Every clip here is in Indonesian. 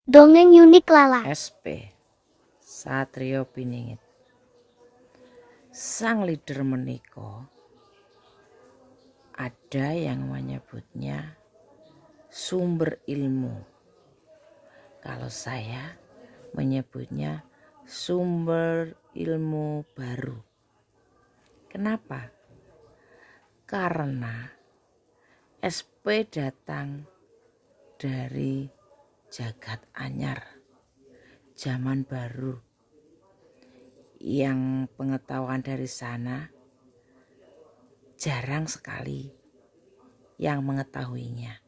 Dongeng unik Lala. SP Satrio Piningit. Sang leader menika ada yang menyebutnya sumber ilmu. Kalau saya menyebutnya sumber ilmu baru. Kenapa? Karena SP datang dari jagat anyar, zaman baru, yang pengetahuan dari sana jarang sekali yang mengetahuinya.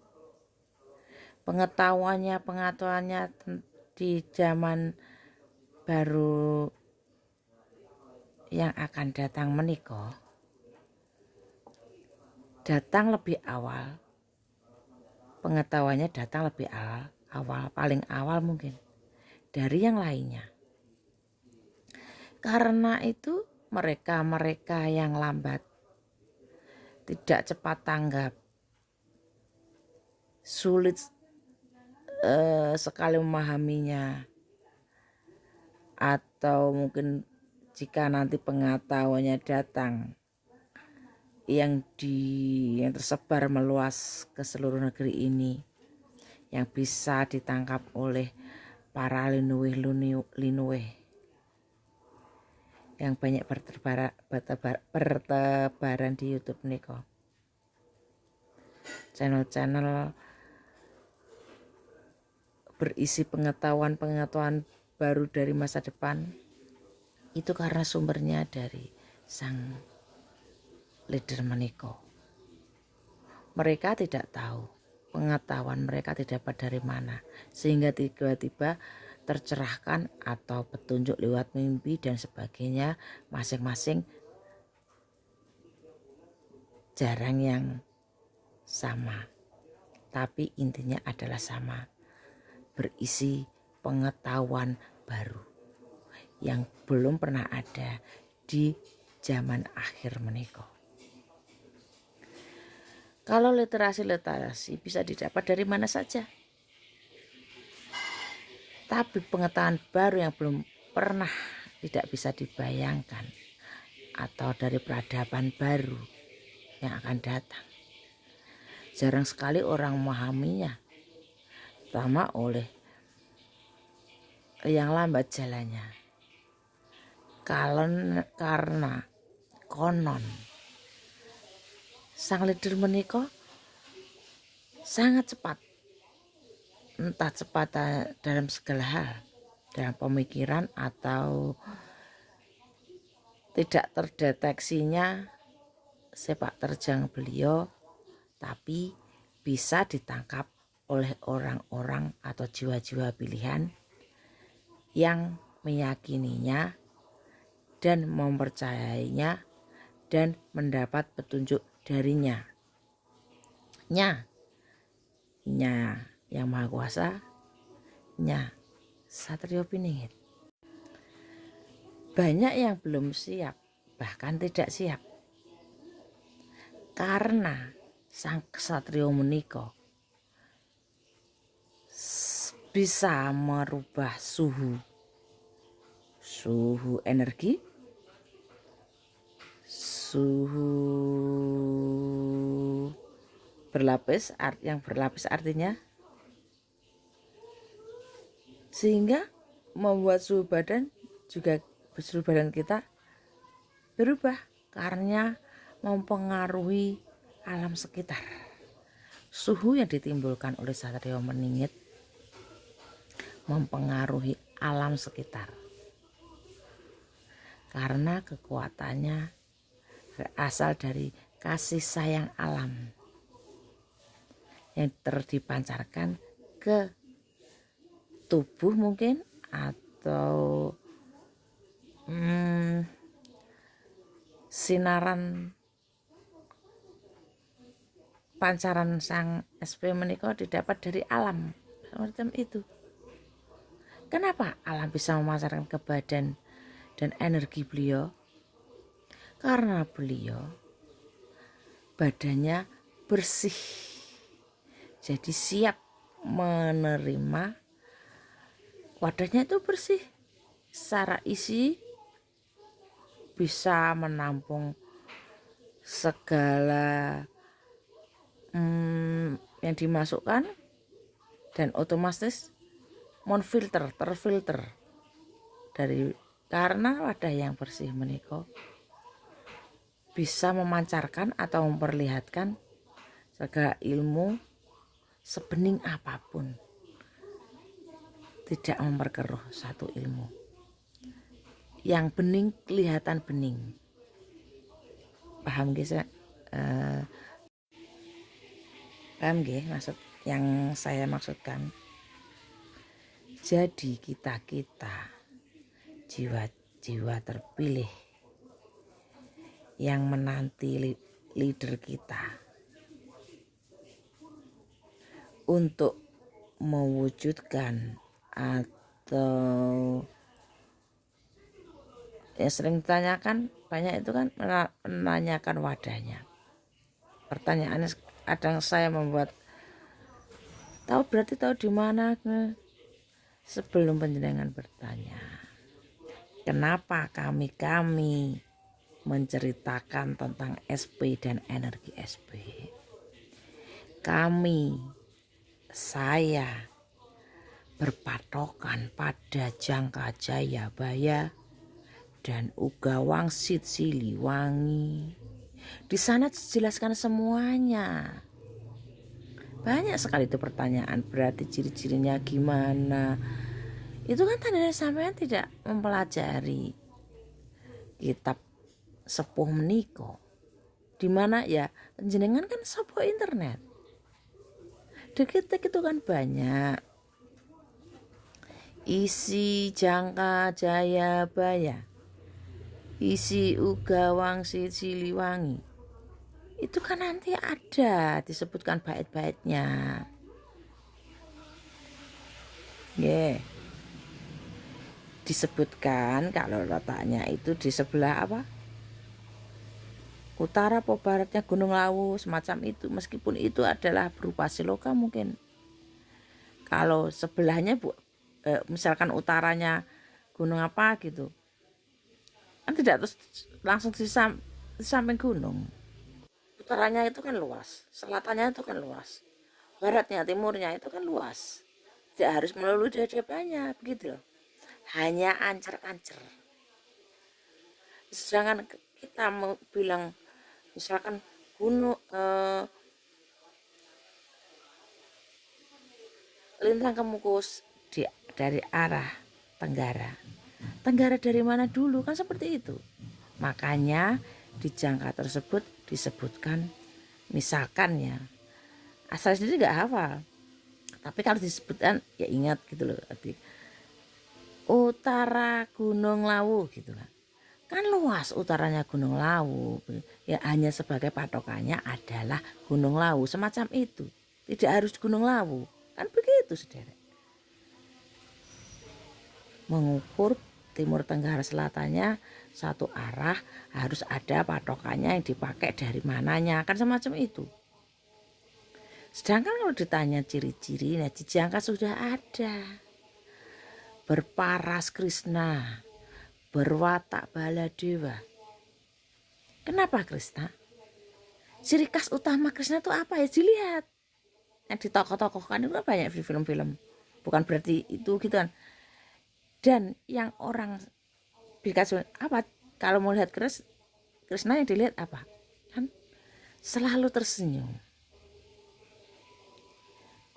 Pengetahuannya di zaman baru yang akan datang menika datang lebih awal. Pengetahuannya datang lebih awal, paling awal mungkin dari yang lainnya. Karena itu mereka yang lambat, tidak cepat tanggap, sulit sekali memahaminya, atau mungkin jika nanti pengetahuannya datang yang tersebar meluas ke seluruh negeri ini, yang bisa ditangkap oleh para linueh yang banyak bertebaran di YouTube niko. Channel-channel berisi pengetahuan baru dari masa depan, itu karena sumbernya dari sang leader meniko. Mereka tidak tahu, pengetahuan mereka tidak dapat dari mana, sehingga tiba-tiba tercerahkan atau petunjuk lewat mimpi dan sebagainya, masing-masing jarang yang sama, tapi intinya adalah sama, berisi pengetahuan baru yang belum pernah ada di zaman akhir menika. Kalau literasi bisa didapat dari mana saja, tapi pengetahuan baru yang belum pernah, tidak bisa dibayangkan, atau dari peradaban baru yang akan datang, jarang sekali orang memahaminya, terutama oleh yang lambat jalannya. Karena konon sang leader menika sangat cepat, entah cepat dalam segala hal, dalam pemikiran atau tidak terdeteksinya sepak terjang beliau, tapi bisa ditangkap oleh orang-orang atau jiwa-jiwa pilihan yang meyakininya dan mempercayainya dan mendapat petunjuk darinya. Nya yang maha kuasa, Nya Satrio Piningit. Banyak yang belum siap, bahkan tidak siap, karena sang Satrio menika bisa merubah suhu energi, suhu berlapis, yang berlapis artinya, sehingga membuat suhu badan kita berubah karena mempengaruhi alam sekitar. Suhu yang ditimbulkan oleh Satrio Piningit mempengaruhi alam sekitar karena kekuatannya berasal dari kasih sayang alam yang terdipancarkan ke tubuh mungkin, atau sinaran pancaran sang SP menika didapat dari alam semacam itu. Kenapa alam bisa memasarkan ke badan dan energi beliau? Karena beliau badannya bersih, jadi siap menerima wadahnya itu bersih secara isi, bisa menampung segala yang dimasukkan, dan otomatis terfilter dari, karena wadah yang bersih menika bisa memancarkan atau memperlihatkan segala ilmu sebening apapun, tidak memperkeruh satu ilmu. Yang bening kelihatan bening. Paham gak? Paham gak maksud yang saya maksudkan? Jadi kita jiwa-jiwa terpilih yang menanti leader kita untuk mewujudkan, atau yang sering ditanyakan banyak itu kan menanyakan wadahnya. Pertanyaannya kadang saya membuat berarti tahu di mana. Sebelum panjenengan bertanya, kenapa kami menceritakan tentang SP dan energi SP? Saya berpatokan pada Jangka Jayabaya dan Uga Wangsit Siliwangi. Di sana dijelaskan semuanya. Banyak sekali itu pertanyaan, berarti ciri-cirinya gimana? Itu kan tandanya sampean tidak mempelajari kitab sepuh meniko. Dimana ya jenengan kan sopo internet. Deketek itu kan banyak. Isi Jangka Jayabaya, isi Uga Wangsit Siliwangi, itu kan nanti ada disebutkan bait-baitnya. Disebutkan kalau letaknya itu di sebelah apa, utara atau baratnya Gunung Lawu, semacam itu. Meskipun itu adalah berupa siloka mungkin. Kalau sebelahnya misalkan utaranya gunung apa gitu, kan tidak terus langsung di samping gunung. Utaranya itu kan luas, selatannya itu kan luas, baratnya, timurnya itu kan luas. Tidak harus melalui dada-dadanya begitu loh. Hanya ancer-ancer. Sedangkan kita mau bilang misalkan gunung Lintang Kemukus dari arah tenggara dari mana dulu, kan seperti itu. Makanya di jangka tersebut disebutkan, misalkan ya, asal sendiri nggak hafal, tapi kalau disebutkan ya ingat gitu loh. Arti utara Gunung Lawu gitu kan luas, utaranya Gunung Lawu ya, hanya sebagai patokannya adalah Gunung Lawu, semacam itu. Tidak harus Gunung Lawu, kan begitu saudara. Mengukur timur tenggara selatannya satu arah, harus ada patokannya yang dipakai dari mananya, kan semacam itu. Sedangkan kalau ditanya ciri-ciri, nah Jangka sudah ada. Berparas Krishna, berwatak Baladewa. Kenapa Krishna? Ciri khas utama Krishna itu apa ya? Dilihat. Yang di tokoh-tokoh kan itu banyak di film-film. Bukan berarti itu gitu kan. Dan yang orang dikasih apa? Kalau mau lihat Krishna yang dilihat apa? Kan selalu tersenyum.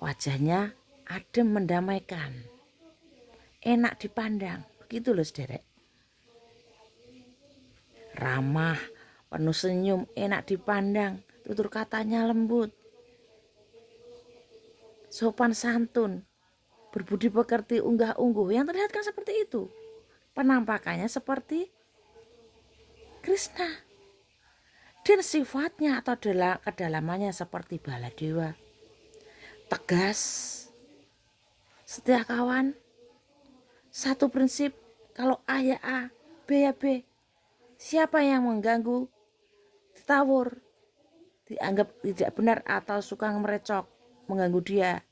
Wajahnya adem, mendamaikan, enak dipandang, begitu loh saudara. Ramah, penuh senyum, enak dipandang, tutur katanya lembut, sopan santun, berbudi pekerti, unggah-ungguh. Yang terlihat kan seperti itu. Penampakannya seperti Krishna. Dan sifatnya atau kedalamannya seperti Baladewa. Tegas, setia kawan, satu prinsip, kalau A ya A, B ya B. Siapa yang mengganggu, ditawur, dianggap tidak benar atau suka merecok, mengganggu dia.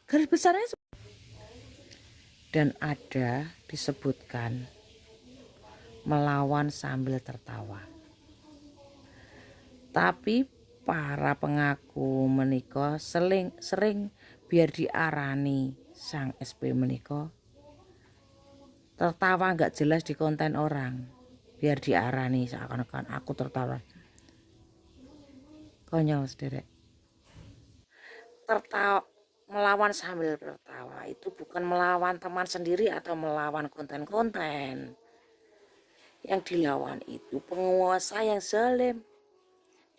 Garis besarnya Dan ada disebutkan melawan sambil tertawa. Tapi para pengaku menika sering biar diarani sang SP menika tertawa nggak jelas di konten orang, biar diarani seakan-akan aku tertawa. Konyol sederek. Tertawa melawan sambil tertawa itu bukan melawan teman sendiri atau melawan konten-konten. Yang dilawan itu penguasa yang zalim,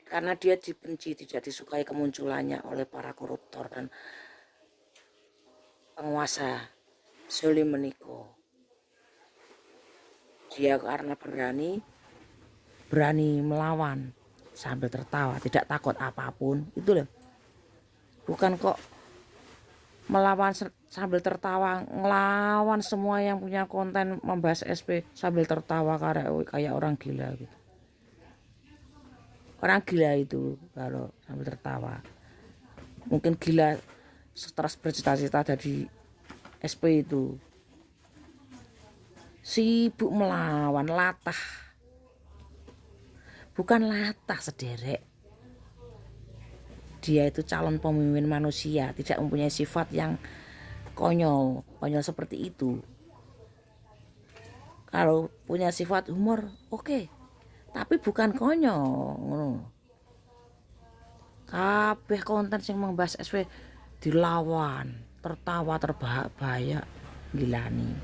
karena dia dibenci, tidak disukai kemunculannya oleh para koruptor dan penguasa zalim meniko. Dia karena berani melawan sambil tertawa, tidak takut apapun, itu loh. Bukan kok melawan sambil tertawa, ngelawan semua yang punya konten membahas SP sambil tertawa kayak orang gila gitu. Orang gila itu kalau sambil tertawa. Mungkin gila stres bercita-cita jadi SP itu. Sibuk melawan, latah. Bukan latah sederek. Dia itu calon pemimpin manusia, tidak mempunyai sifat yang konyol seperti itu. Kalau punya sifat humor, oke. Tapi bukan konyol. Kabeh konten sing membahas SP dilawan, tertawa terbahak-bahak, gilani.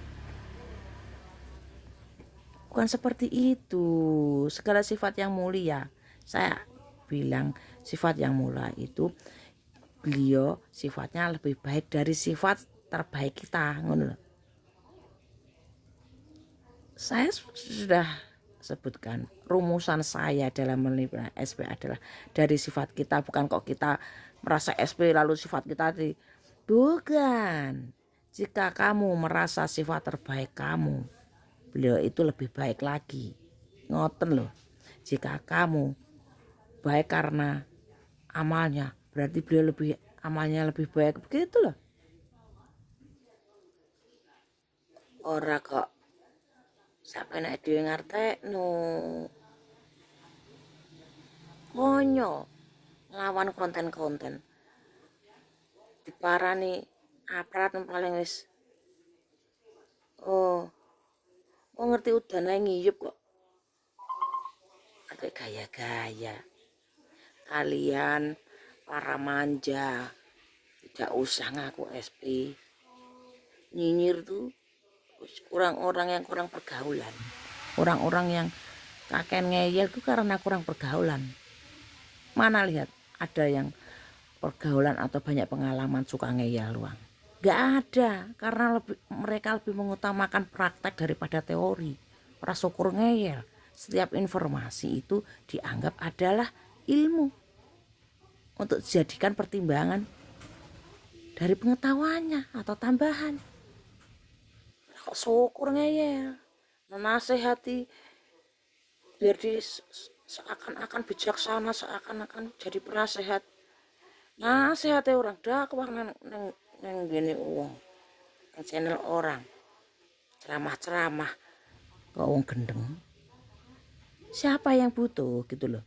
Bukan seperti itu. Segala sifat yang mulia, saya bilang sifat yang mulia itu beliau sifatnya lebih baik dari sifat terbaik kita, ngono. Saya sudah sebutkan rumusan saya dalam menilai SP adalah dari sifat kita, bukan kok kita merasa SP lalu sifat kita bukan. Jika kamu merasa sifat terbaik kamu, beliau itu lebih baik lagi, ngoten loh. Jika kamu baik karena amalnya, berarti beliau amalnya lebih baik, begitu loh. Ora kok sampai nek dhewe ngertekno konyol lawan konten-konten diparani aparat paling wis ngerti udan ae ngiyup kok ada gaya-gaya. Kalian para manja tidak usah ngaku SP, nyinyir tuh orang yang kurang pergaulan. Orang-orang yang kakek ngeyel itu karena kurang pergaulan. Mana lihat ada yang pergaulan atau banyak pengalaman suka ngeyel luang? Gak ada, karena mereka lebih mengutamakan praktek daripada teori. Ora syukur ngeyel. Setiap informasi itu dianggap adalah ilmu untuk dijadikan pertimbangan dari pengetahuannya atau tambahan. Kok syukur ngeyel, menasehati biar di seakan-akan bijaksana, seakan-akan jadi penasehat. Nasehati orang dakwah neng gini uang, channel orang ceramah kok uang gendeng. Siapa yang butuh gitu loh.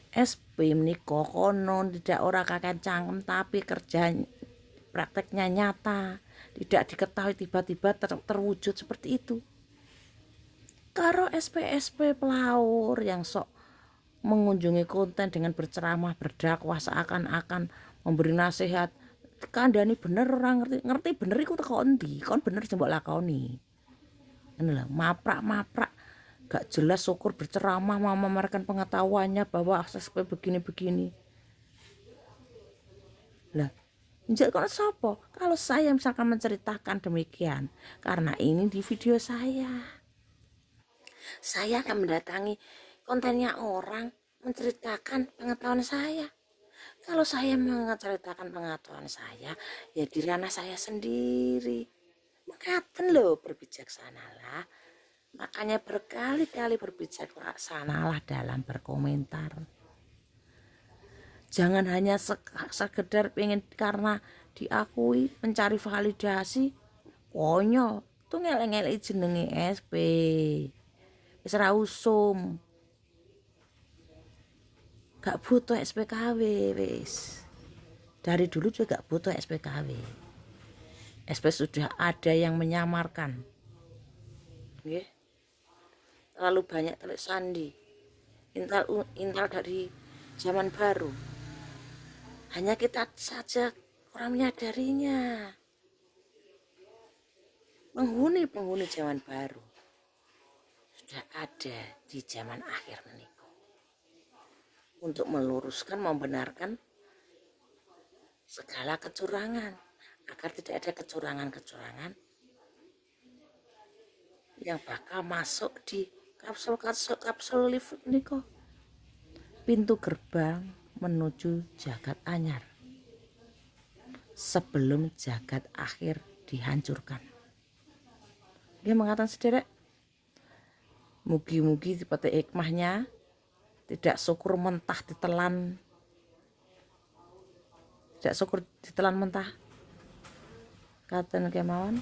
SP menika konon tidak ora kakek cangkem, tapi kerja prakteknya nyata, tidak diketahui tiba-tiba terwujud seperti itu. Karo SP pelaur yang sok mengunjungi konten dengan berceramah, berdakwah seakan-akan memberi nasihat, kandhani bener orang ngerti bener iku teko endi, kon bener mbok lakoni. Ngono lho, maprak gak jelas syukur berceramah memamerkan pengetahuannya bahwa SP begini-begini. Lah, njak kok sopo? Kalau saya misalkan menceritakan demikian, karena ini di video saya akan mendatangi kontennya orang menceritakan pengetahuan saya. Kalau saya menceritakan pengetahuan saya, ya di ranah saya sendiri. Makaten loh, berbijaksanalah. Makanya berkali-kali berbijaksanalah dalam berkomentar. Jangan hanya sekedar pengen karena diakui, mencari validasi, konyol. Tuh ngelek-ngelek jenenge SP. Wis ra usum. Gak butuh SPKW wis. Dari dulu juga gak butuh SPKW. SP sudah ada yang menyamarkan. Nggih. Terlalu banyak telik sandi. Intel dari zaman baru. Hanya kita saja kurang menyadarinya. Penghuni zaman baru sudah ada di zaman akhir menikah. Untuk meluruskan, membenarkan segala kecurangan agar tidak ada kecurangan-kecurangan yang bakal masuk di kapsul lift niko, pintu gerbang menuju jagat anyar sebelum jagat akhir dihancurkan. Dia mengatakan sederek, mugi-mugi seperti hikmahnya tidak syukur mentah ditelan, tidak syukur ditelan mentah, kata kemauan